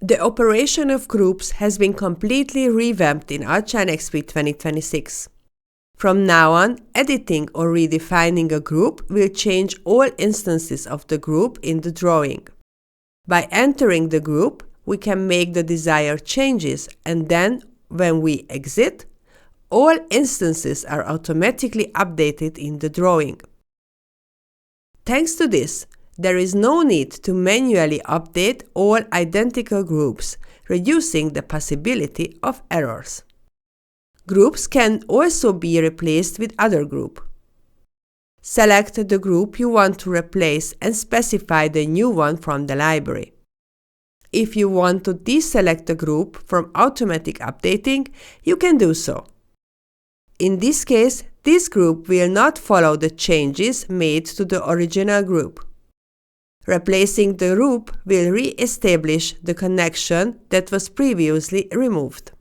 The operation of groups has been completely revamped in ARCHLine.XP 2026. From now on, editing or redefining a group will change all instances of the group in the drawing. By entering the group, we can make the desired changes, and then, when we exit, all instances are automatically updated in the drawing. Thanks to this, there is no need to manually update all identical groups, reducing the possibility of errors. Groups can also be replaced with other group. Select the group you want to replace and specify the new one from the library. If you want to deselect a group from automatic updating, you can do so. In this case, this group will not follow the changes made to the original group. Replacing the group will re-establish the connection that was previously removed.